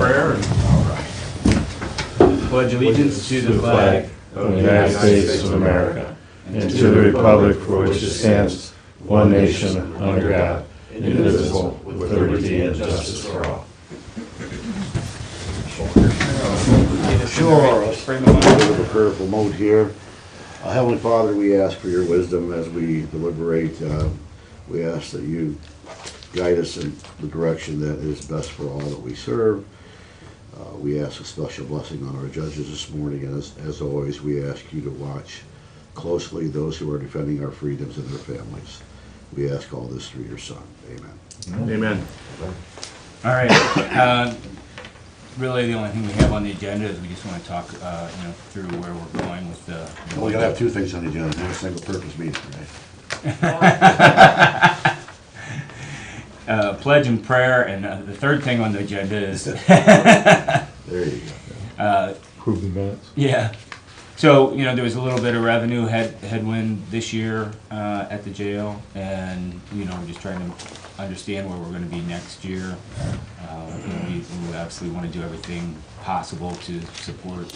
prayer. Pledge allegiance to the flag of the United States of America and to the republic for which it stands, one nation, under God, indivisible, with liberty and justice for all. Sure, let's bring them into the prayerful mode here. Heavenly Father, we ask for your wisdom as we deliberate. We ask that you guide us in the direction that is best for all that we serve. We ask a special blessing on our judges this morning, and as always, we ask you to watch closely those who are defending our freedoms and their families. We ask all this through your Son. Amen. Amen. All right. Really, the only thing we have on the agenda is we just want to talk, through where we're going with the. We're going to have two things on the agenda, not a single purpose meeting, right? Pledge and prayer, and the third thing on the agenda is. There you go. Approve the minutes. Yeah. So, there was a little bit of revenue headwind this year at the jail, and, we're just trying to understand where we're going to be next year. We obviously want to do everything possible to support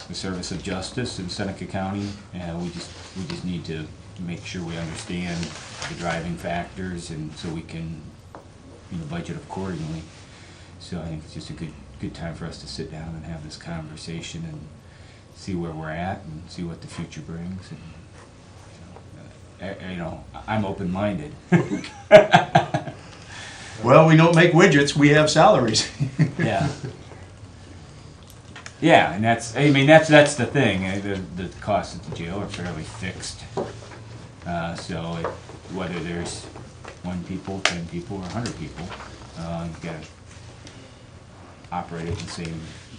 the service of justice in Seneca County, and we just need to make sure we understand the driving factors, and so we can, budget accordingly. So I think it's just a good time for us to sit down and have this conversation and see where we're at and see what the future brings. And I'm open-minded. Well, we don't make widgets, we have salaries. Yeah. Yeah, and that's the thing. The costs at the jail are fairly fixed. So whether there's 1 people, 10 people, or 100 people, you've got to operate it in the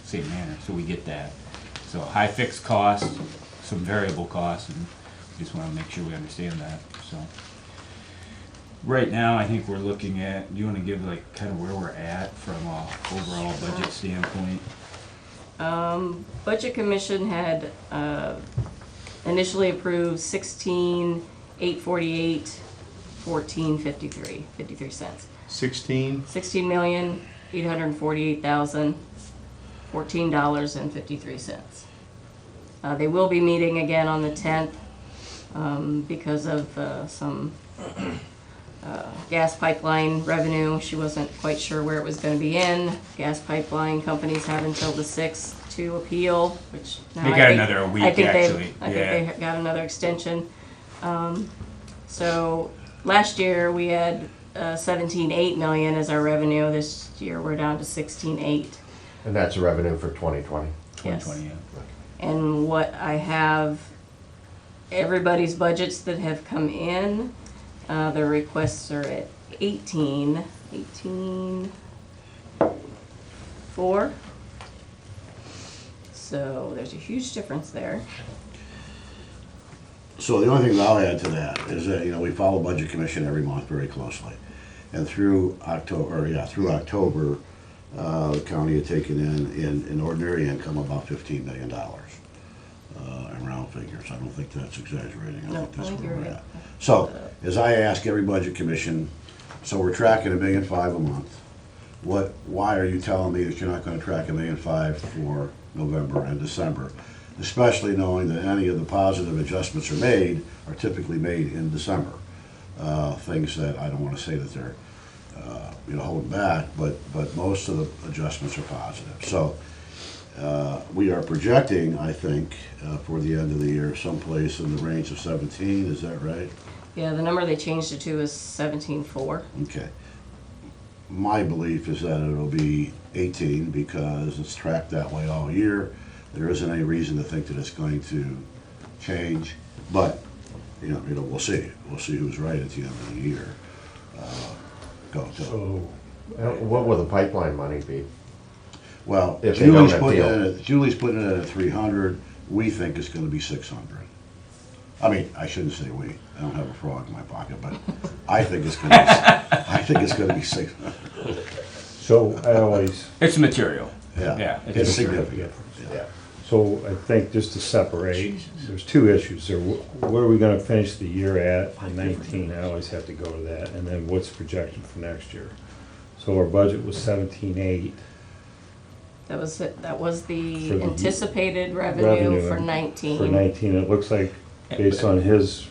same manner. So we get that. So high fixed costs, some variable costs, and we just want to make sure we understand that. So right now, I think we're looking at. Do you want to give kind of where we're at from a overall budget standpoint? Budget Commission had initially approved 16,848, 14.53, 53 cents. 16. 16,848,000, $14.53. They will be meeting again on the 10th because of some gas pipeline revenue. She wasn't quite sure where it was going to be in. Gas pipeline companies have until the 6th to appeal, which now They got another week, actually. I think they got another extension. So last year we had 17.8 million as our revenue. This year we're down to 16.8. And that's revenue for 2020? 2020, Yes. yeah. And what I have, everybody's budgets that have come in, the requests are at 18.4. So there's a huge difference there. So the only thing that I'll add to that is that, we follow Budget Commission every month very closely. And through October, the county had taken in ordinary income about $15 million in round figures. I don't think that's exaggerating. I No, think that's I think where you're we're right. at. So, as I ask every Budget Commission, so we're tracking $1.5 million a month. Why are you telling me that you're not going to track $1.5 million for November and December? Especially knowing that any of the positive adjustments are typically made in December. Things that I don't want to say that they're holding back, but most of the adjustments are positive. So we are projecting, I think, for the end of the year, someplace in the range of 17. Is that right? Yeah, the number they changed it to is 17.4. Okay. My belief is that it'll be 18 because it's tracked that way all year. There isn't any reason to think that it's going to change, but we'll see. We'll see who's right at the end of the year. So, what will the pipeline money be? Well, If they don't Julie's putting it at 300. We think it's going to be 600. I mean, I shouldn't say we. I don't have a frog in my pocket, but I think it's going to be. I think it's going to be 600. So I always, It's material. Yeah, Yeah, it's significant. Yeah. so I think just to separate, there's 2 issues there. Where are we gonna finish the year at in 19? I always have to go to that. And then what's projection for next year? So our budget was 17.8. That was the For the anticipated revenue revenue for for 19. 19. It looks like, based on his,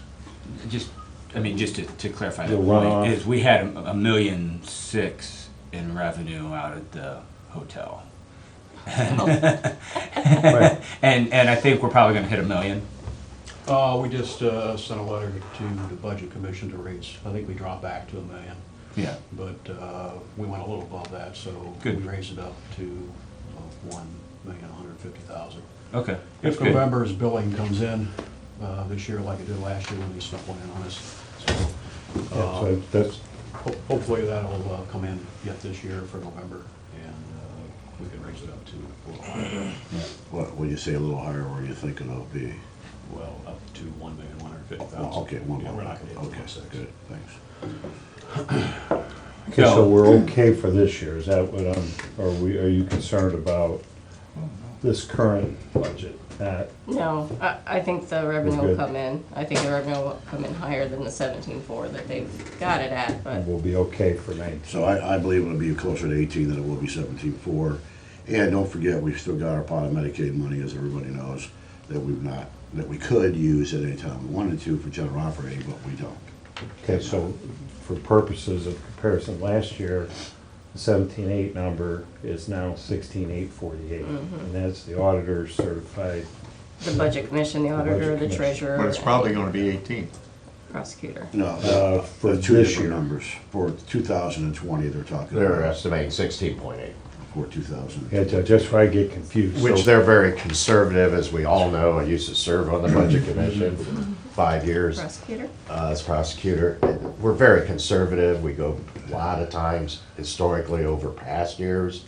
Just, I mean, just to clarify The that runoff. point, is we had $1.6 million in revenue out at the hotel. right, And I think we're probably gonna hit $1 million. We just sent a letter to the Budget Commission to raise, I think we dropped back to $1 million, Yeah. but we went a little above that, so Good. we raised it up to $1,150,000. Okay. That's If good. November's billing comes in this year like it did last year when these stuff went in on us, so yeah, so that's, hopefully that'll come in yet this year for November, and we can raise it up to, What, when you say a little higher, where you think it'll be? well, up to $1,150,000. Oh, okay, one Yeah, more. we're not gonna hit Okay, 1.6. good, thanks. okay, so we're okay for this year, is that what are you concerned about this current budget? That, No, I think the revenue will good. come in. I think the revenue will come in higher than the 17.4 that they've got it at, but we'll be okay for 19. So I believe it'll be closer to 18 than it will be 17.4. And don't forget, we've still got our pot of Medicaid money, as everybody knows, that we could use at any time we wanted to for general operating, but we don't. Okay, so for purposes of comparison, last year, the 17.8 number is now 16.848. And that's the auditor's certified, the Budget Commission, the auditor, Budget the Commission. treasurer. But it's probably gonna be 18. Prosecutor. No, for the two this different year. numbers. For 2020, they're talking They're about, estimating 16.8, for 2000. yeah, just where I get confused. which So- they're very conservative, as we all know. I used to serve on the Budget Commission for 5 years Prosecutor? as prosecutor. We're very conservative. We go a lot of times historically over past years,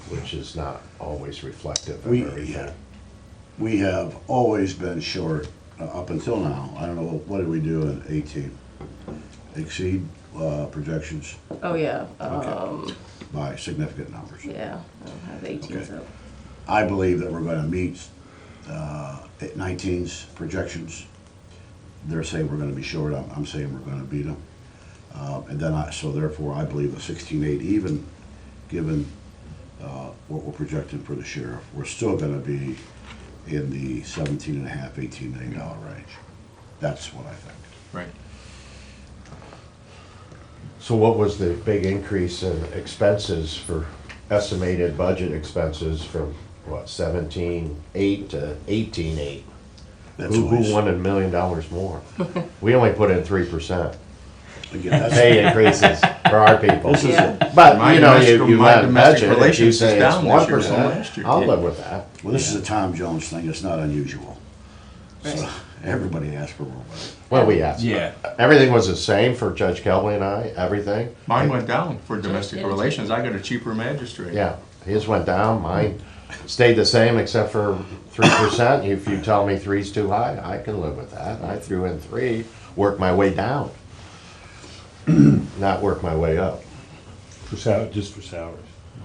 which is not always reflective of everything. We have always been short up until now. I don't know, what did we do in 18? Exceed projections Oh, yeah. by significant numbers. Yeah, I don't have 18s Okay. up. I believe that we're gonna meet 19's projections. They're saying we're gonna be short, I'm saying we're gonna beat them. And then so therefore, I believe a 16.8, even given what we're projecting for the sheriff, we're still gonna be in the 17.5, $18 million range. That's what I think. Right. So what was the big increase in expenses for estimated budget expenses from, what, 17.8 to 18.8? That's Who always, wanted $1 million more? We only put in 3% again, that's, pay increases for our people. this is, Yeah. But, My you know, domestic- you my let a domestic budget, if you relations is say it's down this year than 1%, last year. I'll live with that. well, this is a Tom Jones thing, it's not unusual. So, Right. everybody asks for more money. Well, we asked. Yeah. Everything was the same for Judge Kelly and I, everything. Mine went down for domestic did it too. relations. I got a cheaper magistrate. Yeah, his went down, mine stayed the same except for 3%. If you tell me 3's too high, I can live with that. I threw in 3, worked my way down. Not work my way up. Just for salaries.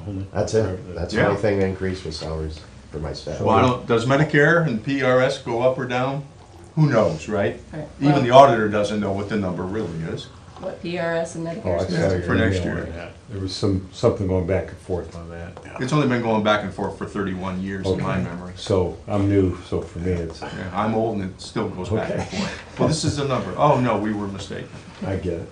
only. That's it. That's the Yeah. only thing increased with salaries for my staff. Well, I don't, does Medicare and PRS go up or down? Who knows, right? Right. Even the auditor doesn't know what the number really is. What, PRS and Oh, I Medicare? saw Yeah, your for next email year. on that. There was something going back and forth on that. It's only been going back and forth for 31 years in my Okay. memory. So I'm new, so for me, it's, Yeah, I'm old and it still goes back and Okay. forth. Well, this is the number. Oh, no, we were mistaken. I get it.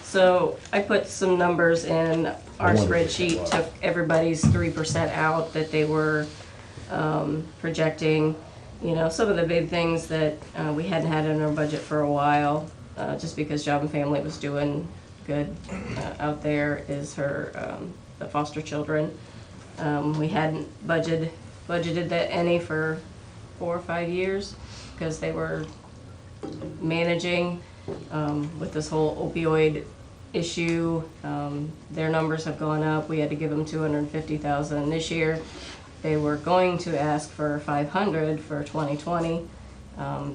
So I put some numbers in our I wondered what spreadsheet, that was. took everybody's 3% out that they were projecting. You know, some of the big things that we hadn't had in our budget for a while, just because Job and Family was doing good out there, is the foster children. We hadn't budgeted that any for 4 or 5 years because they were managing with this whole opioid issue. Their numbers have gone up. We had to give them $250,000 this year. They were going to ask for $500 for 2020.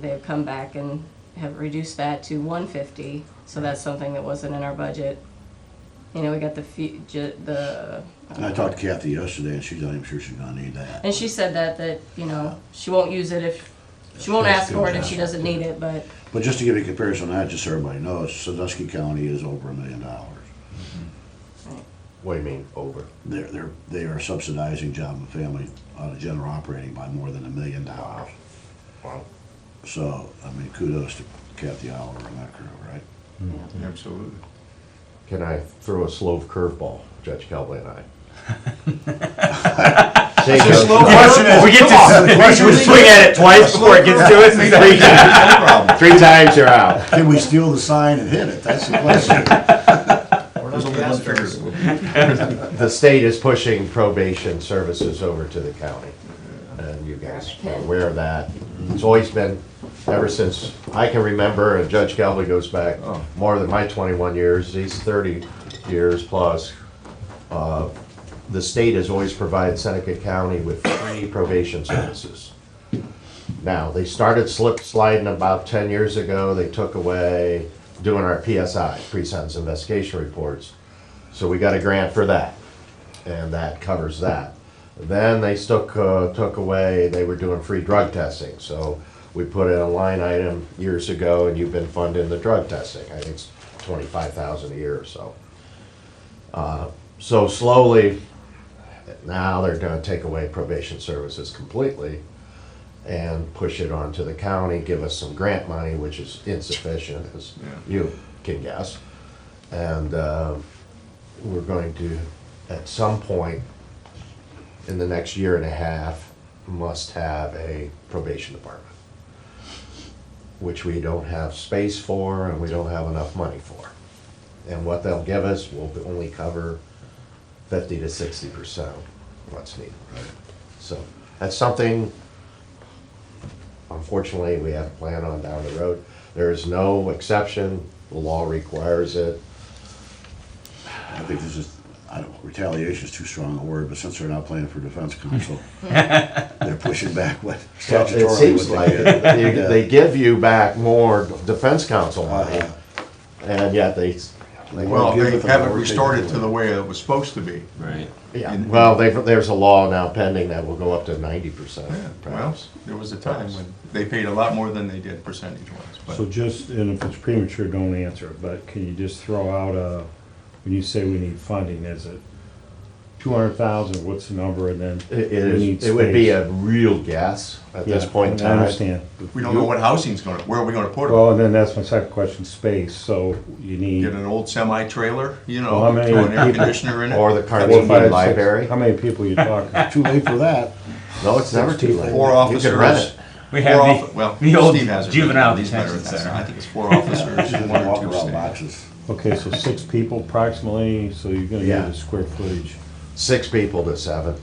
They've come back and have reduced that to $150. So that's something that wasn't in our budget. You know, we got the And I talked to Kathy yesterday, and she's not even sure she's gonna need that. and she said that you know she won't use it if she won't That's ask for it good if she job. doesn't need it. But But just to give you a comparison on that, just so everybody knows, Sandusky County is over $1 million. What do you mean, over? They are subsidizing job and family on a general operating by more than $1 million. Wow. So, I mean, kudos to Kathy Oliver and that crew, right? Absolutely. Can I throw a slow curveball, Judge Kelly and I? We get to swing at it twice before it gets to us. No problem. 3 times you're out. Can we steal the sign and hit it? That's the question. There's only one figure. The state is pushing probation services over to the county. And you guys are aware of that. It's always been, ever since I can remember, and Judge Kelly goes back more than my 21 years, he's 30 years plus. The state has always provided Seneca County with free probation services. Now, they started sliding about 10 years ago. They took away doing our PSI, pre-sentence investigation reports. So we got a grant for that, and that covers that. Then they took away, they were doing free drug testing. So we put in a line item years ago, and you've been funding the drug testing. I think it's $25,000 a year or so. So slowly, now they're gonna take away probation services completely and push it onto the county, give us some grant money, which is insufficient, as you can guess. And we're going to, at some point in the next year and a half, must have a probation department, which we don't have space for and we don't have enough money for. And what they'll give us will only cover 50 to 60% of what's needed. So that's something, unfortunately, we have to plan on down the road. There is no exception, the law requires it. I think this is, I don't know, retaliation is too strong a word, but since they're not playing for defense counsel, they're pushing back what Well, statutorily. it seems what like they get. they give you back more defense counsel money, and yet they Well, give they it the haven't more restored they it do to the way it was supposed to be. Right. yeah. Well, there's a law now pending that will go up to 90%. Well, perhaps. there was a time when they paid a lot more than they did percentage-wise, So but just, and if it's premature, don't answer it, but can you just throw out when you say we need funding, is it 200,000, what's the number, and then we need It would be space? a real guess at this Yeah, point in I time. understand. we don't know what housing's gonna, where are we gonna put it? Well, and then that's my second question, space, so you need. Get an old semi-trailer, you Well, how know, many throw an air people- conditioner in it? Or the four, Carnegie five, six- Library. How many people you talking? Too late for that. No, it's never too late. 4 You can rent officers. it. We Four have well, the old Steve has it. juvenile He's better at detention that. center. I think it's 4 officers and 1 or 2 Walk around staff. boxes. Okay, so 6 people approximately, so you're gonna Yeah. get the square footage. 6 people to 7.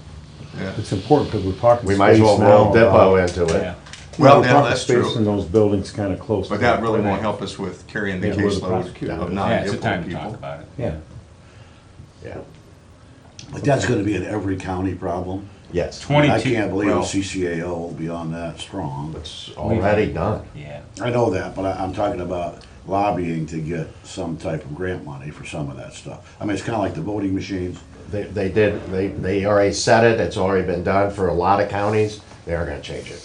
Yeah. It's important, because we're talking We space might as well now roll Depot about- into Yeah. it. Well, we're yeah, talking that's space in true. those buildings kinda close. But to that the really won't clinic. help us with carrying the Yeah, we're the caseload prosecutor. of Yeah, it's a non-ill time to talk people. about it. Yeah, Yeah. But that's gonna be an every county problem. Yes. 20 I can't believe well- the CCAO will be on that strong. It's already done. Yeah. I know that, but I'm talking about lobbying to get some type of grant money for some of that stuff. I mean, it's kinda like the voting machines. They already said it, it's already been done for a lot of counties, they are gonna change it.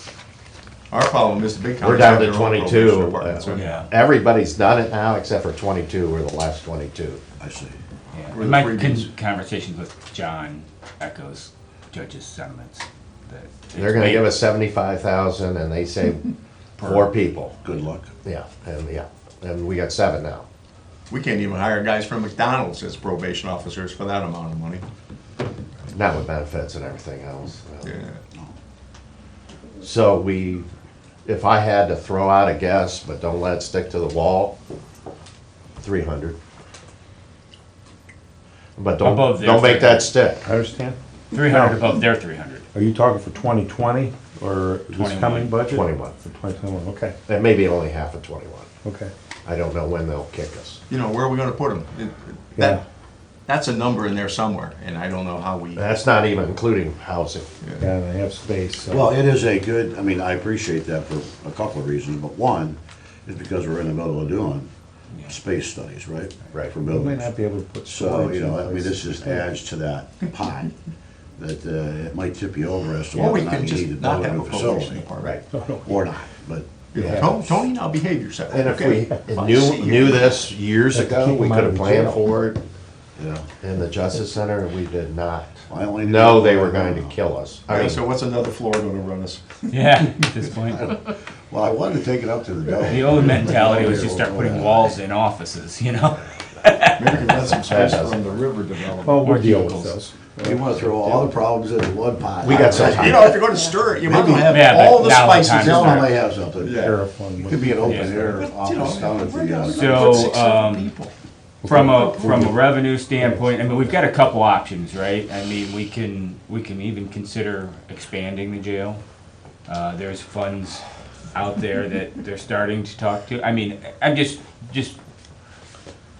Our problem is the big We're counties down have to their own 22. probation departments. Yeah. Everybody's done it now, except for 22, we're the last 22. I see. Yeah. We're the My freebies. conversations with John echoes Judge's sentiments. That They're gonna give us 75,000 and they say 4 people. Good luck. Yeah, and we got 7 now. We can't even hire guys from McDonald's as probation officers for that amount of money. Not with benefits and everything else. Yeah. So if I had to throw out a guess, but don't let it stick to the wall, 300. But Above their don't make that 300. stick. I understand. 300 above their 300. Are you talking for 2020, or this 21. coming budget? 21. For 2021, okay, And maybe only half of 21. okay. I don't know when they'll kick us. You know, where are we gonna put them? Yeah. That's a number in there somewhere, and I don't know how we. That's not even including housing. Yeah, they have space, so. Well, it is a good, I mean, I appreciate that for a couple of reasons, but one is because we're in the middle of doing space studies, right? Right. For We may buildings. not be able to put So, storage you know, in I mean, place. this just adds to that pot, that it might tip you over as to Or whether we or not can you just need to not build a have a new probation facility. department. Right. No, no. Or not, but, Yeah. Tony, now behave yourself. And if okay? we I knew see you. this years Have to ago, keep we them could out have of planned jail. for it. Yeah. In the Justice Center, we did not I only knew- know they were going to kill us. I Yeah, mean, so what's another floor gonna run us? Yeah, at this point. Well, I wanted to take it up to the dome. The old mentality was just start putting walls in offices, you know? Maybe we can rent some space from the river development. Oh, we'll Or deal with vehicles. those. You wanna throw all the problems into one pot. We got some You know, if you're gonna stir it, you might as well have Yeah, but all the now the spices time in to Tell them there. they have something. Yeah. Sheriff fund. It could be an open Yeah. air You know, office down at we're gonna the, So, put 600 people. From a revenue standpoint, I mean, we've got a couple options, right? I mean, we can even consider expanding the jail. There's funds out there that they're starting to talk to. I mean, I'm just,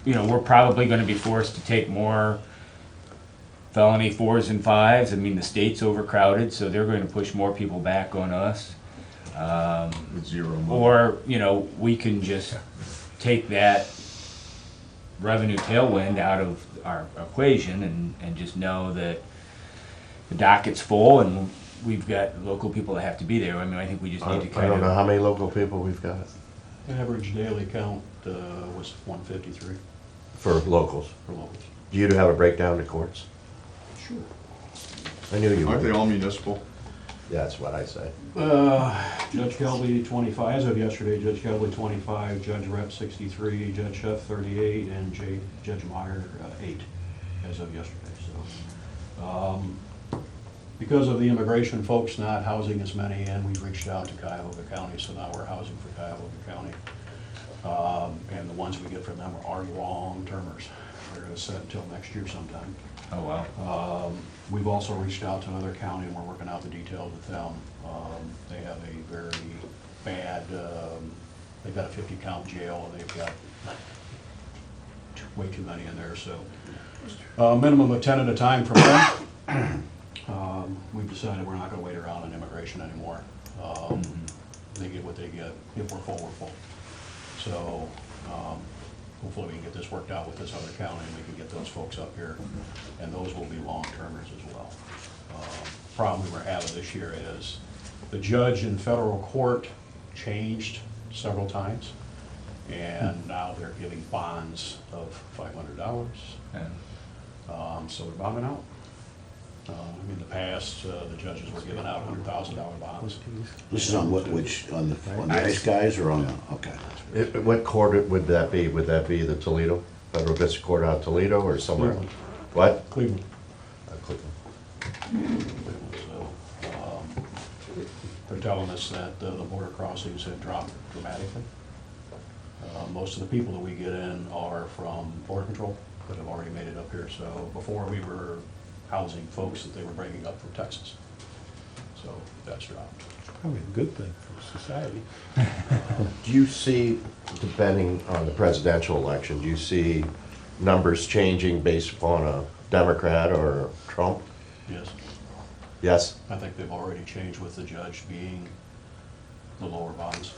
you know, we're probably gonna be forced to take more felony 4s and 5s. I mean, the state's overcrowded, so they're going to push more people back on us. With zero money. Or, you know, we can just take that revenue tailwind out of our equation and just know that the docket's full and we've got local people that have to be there. I mean, I think we just I need to I kind don't know of, how many local people we've got Average daily count was 153 for locals. for locals. Do you have a breakdown to courts? Sure. I knew you Aren't they would. all municipal? That's what I say. Judge Kelby, 25, as of yesterday, Judge Kelby, 25, Judge Rep, 63, Judge Shuff, 38, and Judge Meyer, 8, as of yesterday, so. Because of the immigration folks not housing as many, and we've reached out to Cuyahoga County, so now we're housing for Cuyahoga County. And the ones we get from them are long-termers. They're gonna set until next year sometime. oh, wow. We've also reached out to another county, and we're working out the details with them. They have a very bad, they've got a 50-count jail, and they've got way too many in there, so. Minimum of 10 at a time from them. We've decided we're not gonna wait around on immigration anymore. They get what they get. If we're full, we're full. So, hopefully we can get this worked out with this other county, and we can get those folks up here, and those will be long-termers as well. Problem we're having this year is, the judge in federal court changed several times, and now they're giving bonds of $500. Yeah. So they're bonding out. In the past, the judges were giving out $100,000 bonds. this is on on the ice guys or on the, okay. What court would that be? Would that be the Toledo, Federal District Court out of Toledo or somewhere? Cleveland. What? Cleveland. Cleveland. So, they're telling us that the border crossings have dropped dramatically. Most of the people that we get in are from Border Control that have already made it up here. So before, we were housing folks that they were bringing up from Texas. So that's dropped. Probably a good thing for society. Do you see, depending on the presidential election, do you see numbers changing based upon a Democrat or Trump? Yes, Yes? I think they've already changed with the judge being the lower bonds.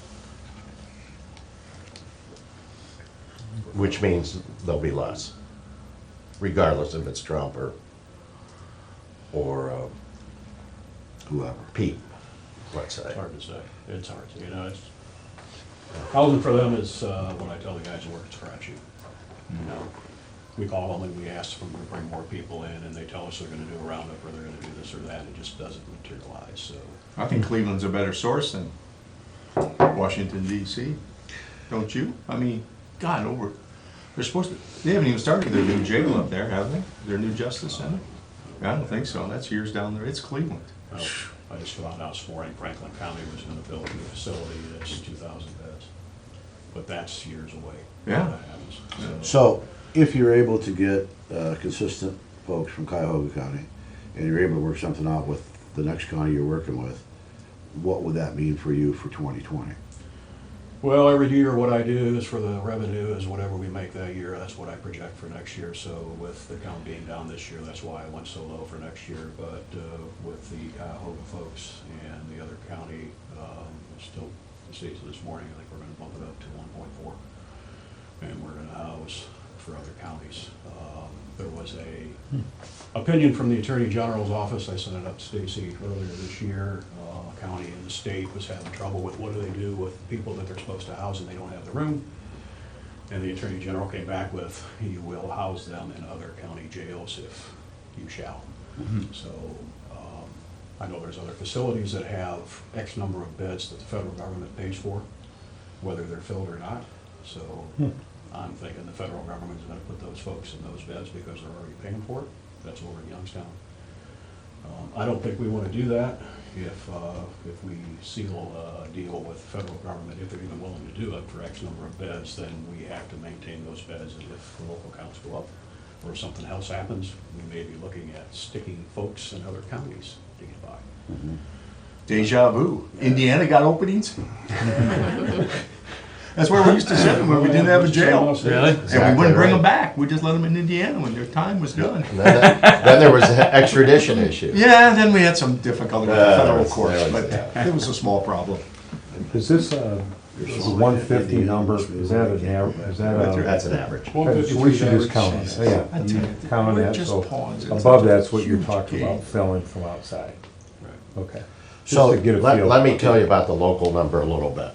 Which means there'll be less, regardless if it's Trump or Whoever. Pete, let's say. It's hard to say. It's hard to, it's, housing for them is, what I tell the guys who work at Scratchy. You know, we call them and we ask them to bring more people in, and they tell us they're gonna do a roundup, or they're gonna do this or that, and it just doesn't materialize, so. I think Cleveland's a better source than Washington DC, don't you? I mean, God, they're supposed to, they haven't even started their new jail up there, have they? Their new justice center? I don't think so, that's years down there, it's Cleveland. Well, I just found out this morning Franklin County was gonna build a new facility that's 2,000 beds, but that's years away. Yeah. When that happens. So, if you're able to get consistent folks from Cuyahoga County, and you're able to work something out with the next county you're working with, what would that mean for you for 2020? Well, every year what I do is for the revenue is whatever we make that year, that's what I project for next year. So with the count being down this year, that's why I went so low for next year. But with the Cuyahoga folks and the other county, still, the states this morning, I think we're gonna bump it up to 1.4. And we're gonna house for other counties. There was a opinion from the Attorney General's office, I sent it up to Stacy earlier this year. A county in the state was having trouble with what do they do with people that they're supposed to house and they don't have the room. And the Attorney General came back with, you will house them in other county jails if you shall. So, I know there's other facilities that have X number of beds that the federal government pays for, whether they're filled or not. So, I'm thinking the federal government is gonna put those folks in those beds because they're already paying for it. That's over in Youngstown. I don't think we wanna do that if we seal a deal with the federal government, if they're even willing to do it for X number of beds, then we have to maintain those beds, and if the local counts go up, or if something else happens, we may be looking at sticking folks in other counties to get by. Deja vu. Indiana got openings? That's where we used to send them when we didn't have a jail. Really? And we wouldn't bring them back. We just let them in Indiana when their time was done. And then there was the extradition issue. Yeah, then we had some difficulty with the federal that's- courts, that was- but it was a small problem. Is this a 150 number, is that an average, is that a? That's an average. We should just count on it, yeah. I tell you, Count on we're that, just so pawns. It's above such a that's what you're huge talking game. about, filling from outside. Okay. Just So to get a feel. let me tell you about the local number a little bit.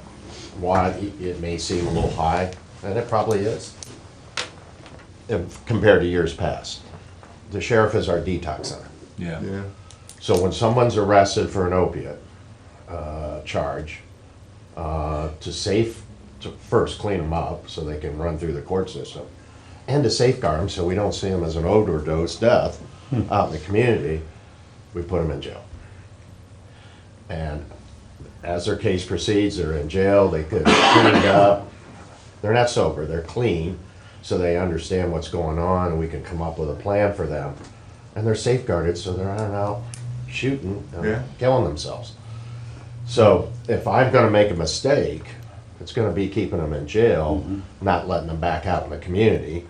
Why it may seem a little high, and it probably is, compared to years past. The sheriff is our detox center. Yeah. Yeah. So when someone's arrested for an opiate charge, to first clean them up so they can run through the court system, and to safeguard them so we don't see them as an overdose death out in the community, we put them in jail. And as their case proceeds, they're in jail, they get cleaned up. They're not sober, they're clean, so they understand what's going on, and we can come up with a plan for them. And they're safeguarded, so they're not out shooting Yeah. and killing themselves. So if I'm gonna make a mistake, it's gonna be keeping them in jail, not letting them back out in the community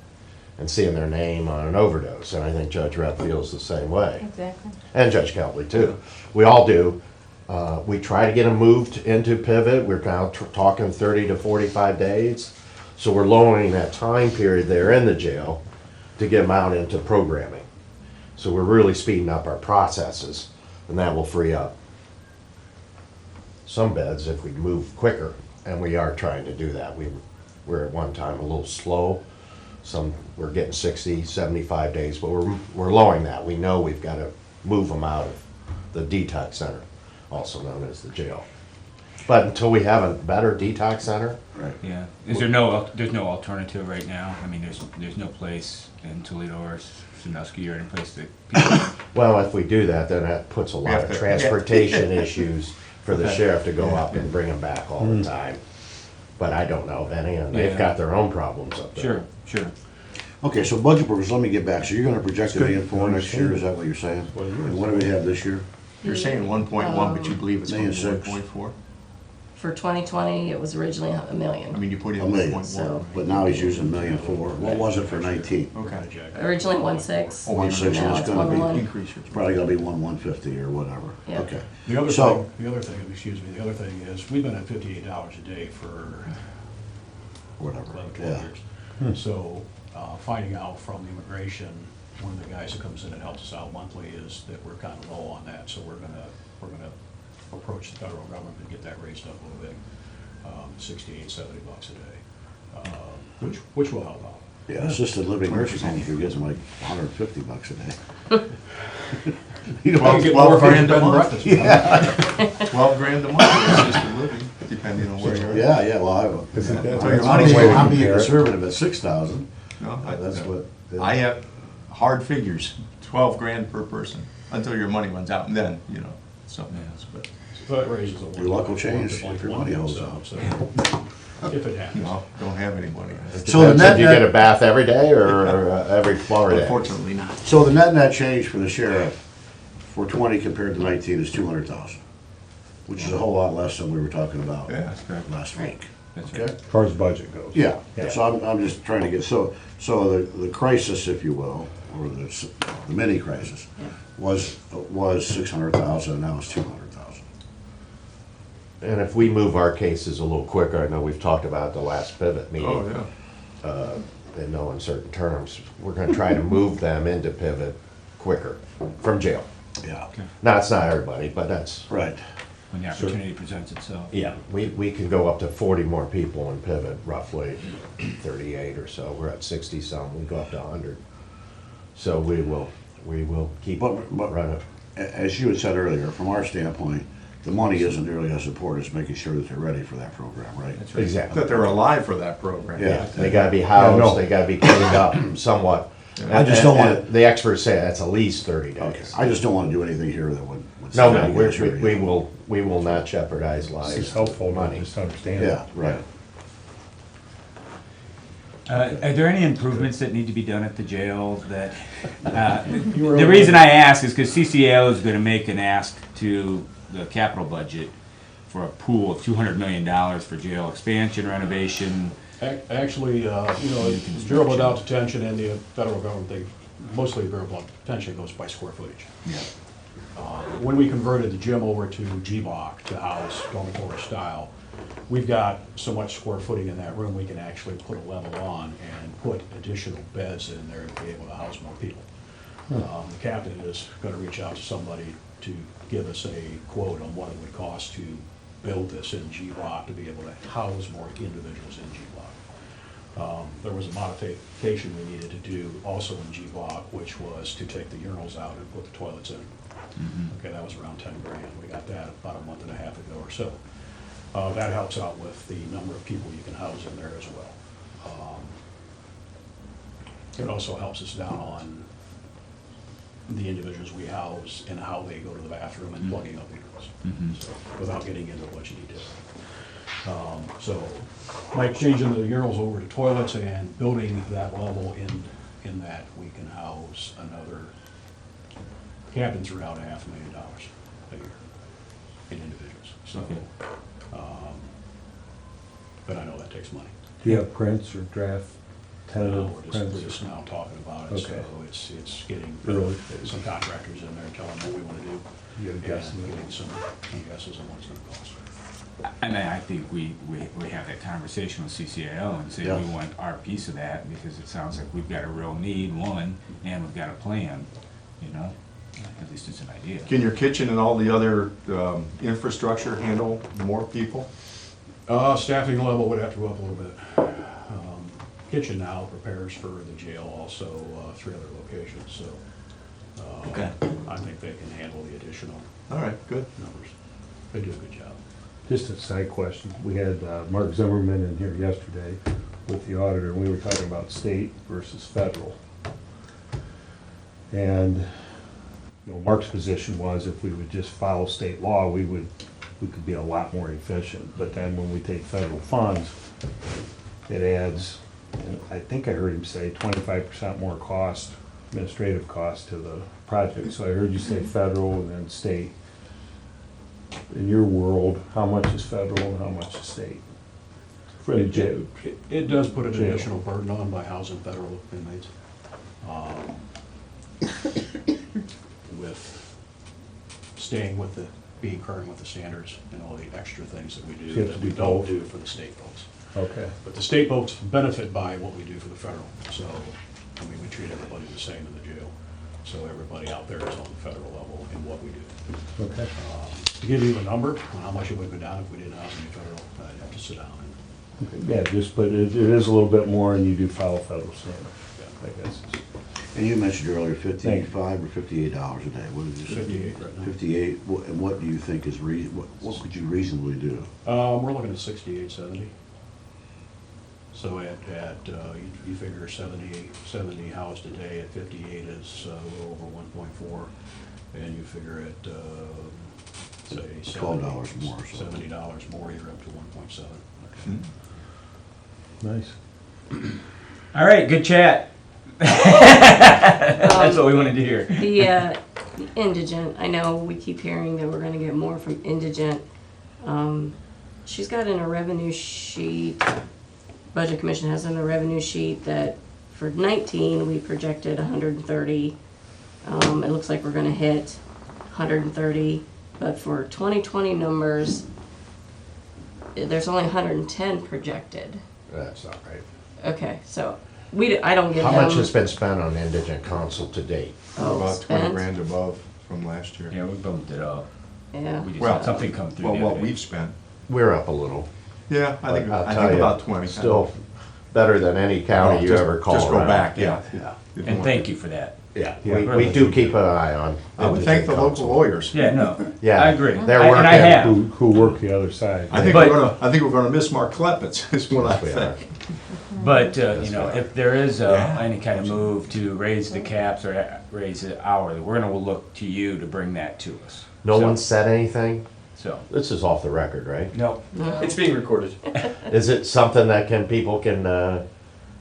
and seeing their name on an overdose. And I think Judge Rep feels the same way. Exactly. And Judge Kelly too. We all do. We try to get them moved into Pivot. We're now talking 30 to 45 days. So we're lowering that time period they're in the jail to get them out into programming. So we're really speeding up our processes, and that will free up some beds if we move quicker, and we are trying to do that. We were at one time a little slow. We're getting 60, 75 days, but we're lowering that. We know we've got to move them out of the detox center, also known as the jail. But until we have a better detox center, Right. Yeah. There's no alternative right now. I mean, there's no place in Toledo or Sandusky or any place that people, well, if we do that, then that puts a lot have of to- transportation issues for the sheriff to go up and bring them back all the time. But I don't know of any, and they've Yeah. got their own problems up there. sure. Okay, so budget purpose, let me get back. So you're gonna project Good. $1 million next year, is that what you're saying? What it is. And what do we have this year? You're saying 1.1, but you believe it's going to be 1.6. 1.4? For 2020, it was originally $1 I million. mean, you put in $1 million. 1.1. So- But now he's using $1.4 million. What was it for 19? Okay. Originally 1.6. Oh, 1.6, Now and it's it's gonna be, 1.1. Increase your. it's probably gonna be 150 or whatever. Yeah. Okay. The other So- thing, the other thing is, we've been at $58 a day for Whatever, 11, yeah. 12 years. So, finding out from immigration, one of the guys who comes in and helps us out monthly is that we're kind of low on that, so we're gonna approach the federal government and get that raised up a little bit, 68, 70 bucks a day, which will help out. Yeah, assisted living nursing homes, you're getting like 150 bucks a day. You Well, know, get 12 more for grand a bed and month. breakfast. 12 grand a month for assisted living, depending on where you're at. yeah, well, Isn't that- So your that's money's one way to I'm being compare it. conservative at 6,000. No, That's what. I have hard figures, 12 grand per person, until your money runs out, and then, something else, but, So that raises a. Your luck will change if your money holds out. So, if it happens. don't have any money. So the Depends net- if you get a bath every day or every 4 days. Unfortunately not. So the net change for the sheriff for 20 compared to 19 is 200,000, which is a whole lot less than we were talking about Yeah, that's correct. last week. That's Okay? right. As far as budget goes. Yeah, Yeah. so I'm just trying to get, so the crisis, if you will, or the mini crisis, was 600,000, and now it's 200,000. And if we move our cases a little quicker, I know we've talked about the last pivot meeting. Oh, yeah. In no uncertain terms, we're gonna try to move them into pivot quicker from jail. Yeah, Now, it's not everybody, but that's, right. when the opportunity presents itself. Yeah, we can go up to 40 more people in Pivot, roughly 38 or so. We're at 60 some, we go up to 100. So we will keep But running. as you had said earlier, from our standpoint, the money isn't really our support, it's making sure that they're ready for that program, right? That's right. Exactly. That they're alive for that program. Yeah. They gotta be Yeah, no. housed, they gotta be cleaned up somewhat. I just don't want And the experts say that's at least 30 Okay, days. I just don't wanna do anything here that would. No, send no, you guys here, we yeah. will not jeopardize It's lives. just helpful to money. just understand. Yeah, right. Are there any improvements that need to be done at the jail that, the reason I ask is because CCAO is gonna make an ask to the capital budget for a pool of $200 million for jail expansion, renovation. Actually, Bureau of Adult Detention and the federal government, mostly the Bureau of Adult Detention goes by square footage. Yeah. When we converted the gym over to G-Block to house dormitory style, we've got so much square footing in that room, we can actually put a level on and put additional beds in there to be able to house more people. The captain is gonna reach out to somebody to give us a quote on what it would cost to build this in G-Block to be able to house more individuals in G-Block. There was a modification we needed to do also in G-Block, which was to take the urinals out and put the toilets in. Okay, that was around 10 grand. We got that about a month and a half ago or so. That helps out with the number of people you can house in there as well. It also helps us down on the individuals we house and how they go to the bathroom and plugging up urinals, so, without getting into what you need to. So, by changing the urinals over to toilets and building that level in that, we can house another, cabins are out $500,000 a year in individuals, so. Okay. But I know that takes money. Do you have prints or draft tentative We're prints? just now talking about it, so Okay. it's getting, Really? some contractors in there telling what we wanna do. You got a guess And on that? getting some guesses on what it's gonna cost. And I think we have that conversation with CCAO and say Yeah. we want our piece of that, because it sounds like we've got a real need, one, and we've got a plan, you know? At least it's an idea. Can your kitchen and all the other infrastructure handle more people? Staffing level would have to go up a little bit. Kitchen now prepares for the jail, also 3 other locations, so. Okay. I think they can handle the additional All right, good. numbers. They do a good job. Just a side question. We had Mark Zimmerman in here yesterday with the auditor, and we were talking about state versus federal. And, Mark's position was if we would just follow state law, we could be a lot more efficient. But then when we take federal funds, it adds, and I think I heard him say 25% more cost, administrative cost to the project. So I heard you say federal and then state. In your world, how much is federal and how much is state? For the jail. It does put an Jail. additional burden on by housing federal inmates. With staying with being current with the standards and all the extra things that we So you do have that to we do don't both? do for the state folks. Okay. But the state folks benefit by what we do for the federal, so, I mean, we treat everybody the same in the jail. So everybody out there is on the federal level in what we do. Okay. To give you a number on how much it would go down if we didn't house any federal, I'd have to sit down and, Yeah, just, but it is a little bit more and you do follow federal standards, I guess. And you mentioned earlier Thank you. $55 or $58 a day, what did you say? 58 right now. 58, and what do you think is what could you reasonably do? We're looking at 68, 70. So you figure 70 housed a day at 58 is a little over 1.4, and you figure at, say, $12 more, so. $70 more, you're up to 1.7. Nice. All right, good chat. That's what we wanted to hear. The indigent, I know we keep hearing that we're gonna get more from indigent. She's got in a revenue sheet, Budget Commission has in a revenue sheet that for 19, we projected 130. It looks like we're gonna hit 130, but for 2020 numbers, there's only 110 projected. That's not right. Okay, so I don't give How them. much has been spent on indigent council to date? Oh, About 20 spent? grand above from last year. Yeah, we bumped it up. Yeah. We just Well, had something come through Well, the what other day. we've spent. We're up a little. Yeah, I think, But I'll I tell think ya, about 20. Still better than any county you Just- ever call Just go around. back, yeah. Yeah. If And want thank to. you for that. Yeah, Yeah. we do keep an eye on. I would thank the local lawyers. Yeah, no, Yeah, I agree. they're And I working. have. Who work the other side. I think But- I think we're gonna miss Mark Klepitz, is what I We are. think. But, you know, if there is Yeah. any kind of move to raise the caps or raise it hourly, we're gonna look to you to bring that to us. No So- one said anything? So, This is off the record, right? no, It's being recorded. Is it something that people can,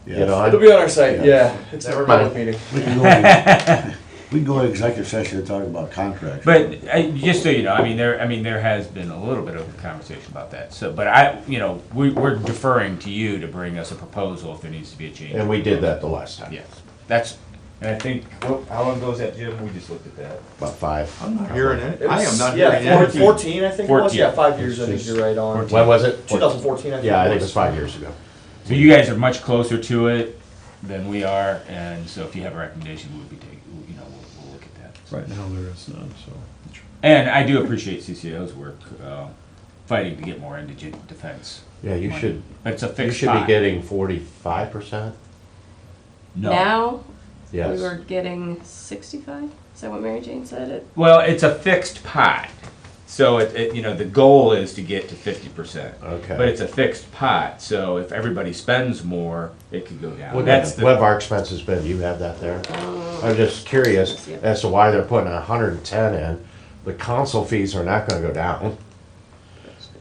Yes. get on? It'll be on our site, yeah. It's a Never public mind. meeting. We can go to executive session and talk about contracts. but just so you know, I mean, there has been a little bit of a conversation about that. So, but we're deferring to you to bring us a proposal if there needs to be a change. And we did that the last time. Yes, that's, and I think, how long ago was that, Jim? We just looked at that. About 5. I'm not hearing it. It I was- am not yeah, hearing anything. 14, I think it was. 14. Yeah, 5 years, I think you're right on. When was it? 2014, I think. Yeah, I think it was 5 years ago. So you guys are much closer to it than we are, and so if you have a recommendation, we'll be taking, we'll look at that. Right now, there is none, so. And I do appreciate CCO's work, fighting to get more indigent defense. Yeah, you money. should, But it's a you fixed should be pot. getting 45%? No. Now, we Yes. were getting 65? Is that what Mary Jane said? Well, it's a fixed pot, so the goal is to get to 50%. Okay. But it's a fixed pot, so if everybody spends more, it could go down. What That's have the, our expenses been? Do you have that there? I'm just curious as to why they're putting 110 in. The council fees are not gonna go down.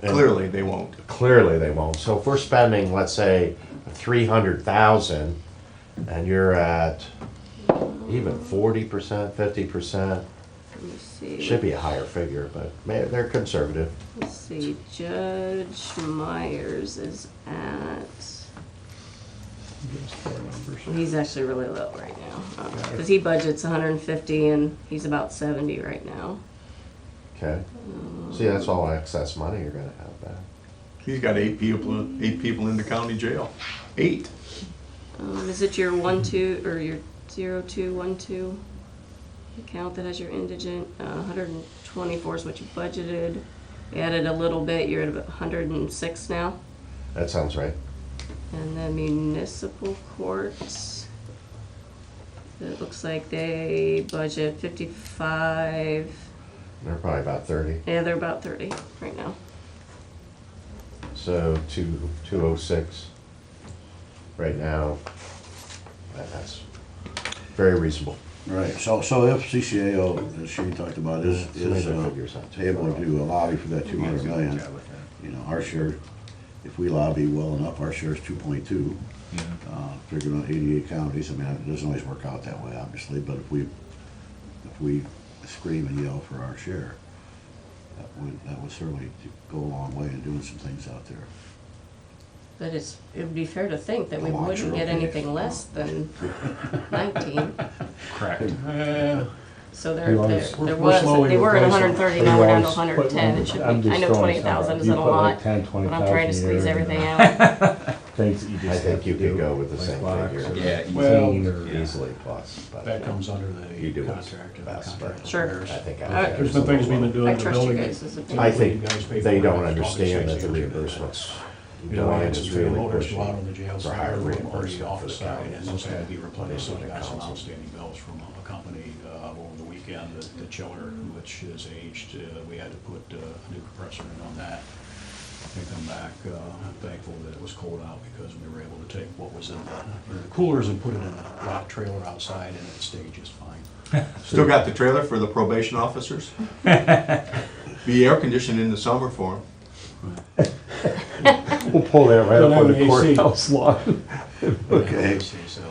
And Clearly, they won't. Clearly they won't. So if we're spending, let's say, 300,000, and you're at even 40%, 50%, Let me see. should be a higher figure, but they're conservative. Let's see, Judge Myers is at, he's actually really low right now. Because he budgets 150 and he's about 70 right now. Okay? See, that's all excess money you're gonna have back. He's got 8 people in the county jail. 8. Is it your 12 or your 0212 account that has your indigent? 124 is what you budgeted. You added a little bit, you're at about 106 now. That sounds right. And then municipal courts, it looks like they budget 55, They're probably about 30. yeah, they're about 30 right now. So 206 right now. That's very reasonable. Right, so if CCAO, as Shane talked about, is able to lobby for that 200 million, you know, our share, if we lobby well enough, our share is 2.2. Figuring on 88 counties, I mean, it doesn't always work out that way, obviously, but if we scream and yell for our share, that would certainly go a long way in doing some things out there. But it would be fair to think that we Oh, I'm wouldn't sure, get okay. anything less than 19. correct. So You want us- there we're was, slowly they were at replacing. 130, now we're down to 110. It should I'm be, I just know throwing 20,000 stuff out. isn't You a put like lot, 10, but I'm trying to 20,000 squeeze here, everything you out. Things that you just I think have you to could do, go with the like same locks figure. or Yeah, Well, 18 or- Easily plus, but That comes under You do the what's contract and the best, contract but Sure. repairs. I think Alright. There's been things we've been doing I in the trust you building. guys as a I team. think You guys pay they for don't it. understand that the Obviously, reimbursements You know, Joanne it's is three really loaders pushing go out on the jail for side, higher already reimbursement off for the the side, counties. and those had to be replaced. So For I the got some council. outstanding bills from a company over the weekend, the chiller, which is aged. We had to put a new compressor in on that. They come back, I'm thankful that it was cold out because we were able to take what was in the coolers and put it in a rock trailer outside, and it stayed just fine. Still got the trailer for the probation officers? Be air conditioned in the summer for them. We'll pull that right Don't up on have the an AC. courthouse lawn. Okay. So,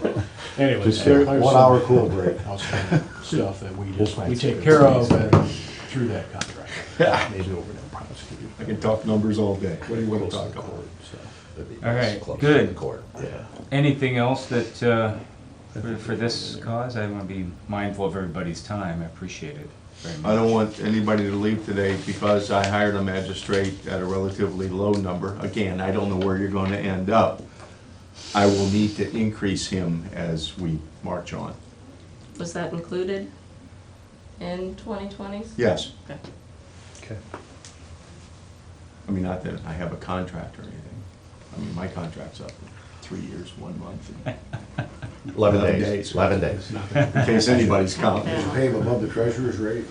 anyways, Just there's 1 some hour cool break. outstanding stuff that we find take some care of good through that contract. Maybe over there prosecutor. I can talk numbers all day. What do you want to talk about? All right, Close good. to the court. Yeah. Anything else that, for this cause? I want to be mindful of everybody's time. I appreciate it very much. I don't want anybody to leave today because I hired a magistrate at a relatively low number. Again, I don't know where you're going to end up. I will need to increase him as we march on. Was that included in 2020? Yes. Okay. Okay. I mean, not that I have a contract or anything. I mean, my contract's up in 3 years, 1 month, 11 11 days, days. 11 days. in case anybody's counting. Did you pay him above the treasurer's rate?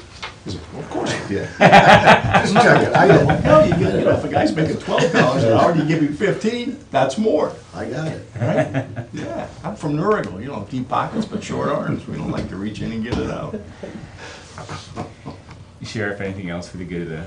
Of course I did. Just checking, I don't, No, you got, if a guy's making $12 an hour, you give him 15, that's more. I got it. Right? Yeah, I'm from Nurigal, you know, deep pockets but short arms. We don't like to reach in and get it out. Sheriff, anything else for the good of the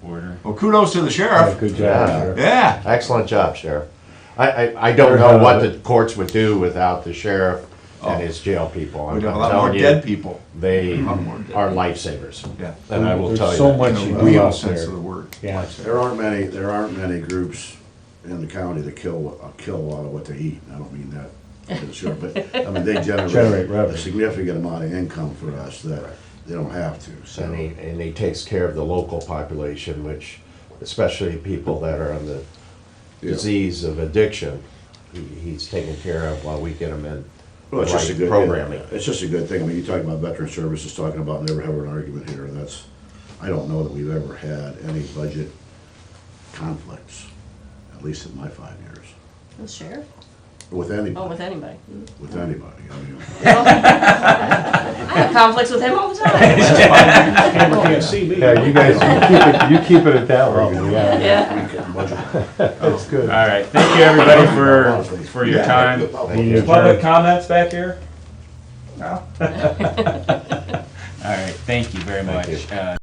order? Well, kudos to the Yeah, sheriff. Good job, Yeah. Sheriff. Yeah. Excellent job, Sheriff. I don't know what the courts would do without the sheriff and his jail people. I'm We'd have a lot more telling you, dead people. they A lot more dead are people. lifesavers. Yeah. And I will There's tell you. so that. much In you the do real out sense there. of the word. Yeah. There aren't many groups in the county that kill a lot of what they eat. I don't mean that to the sheriff, but, I mean, they Generate generate revenue. a significant amount of income for us that they don't have to, so. And he takes care of the local population, which, especially people that are on the Yeah. disease of addiction, he's taken care of while we get them in Well, it's just a right good programming. It's just a good thing. I mean, you talk about veteran services, talking about never having an argument here, and that's, I don't know that we've ever had any budget conflicts, at least in my 5 years, The sheriff? with anybody. Oh, with anybody. With anybody, I mean. I have conflicts with him all the time. Camera can't see me. Yeah, you guys, you keep it at that level, yeah. Yeah. That's good. All right, thank you everybody for your time. Meeting adjourned. Public comments back here? No? All right, thank you very Thank much.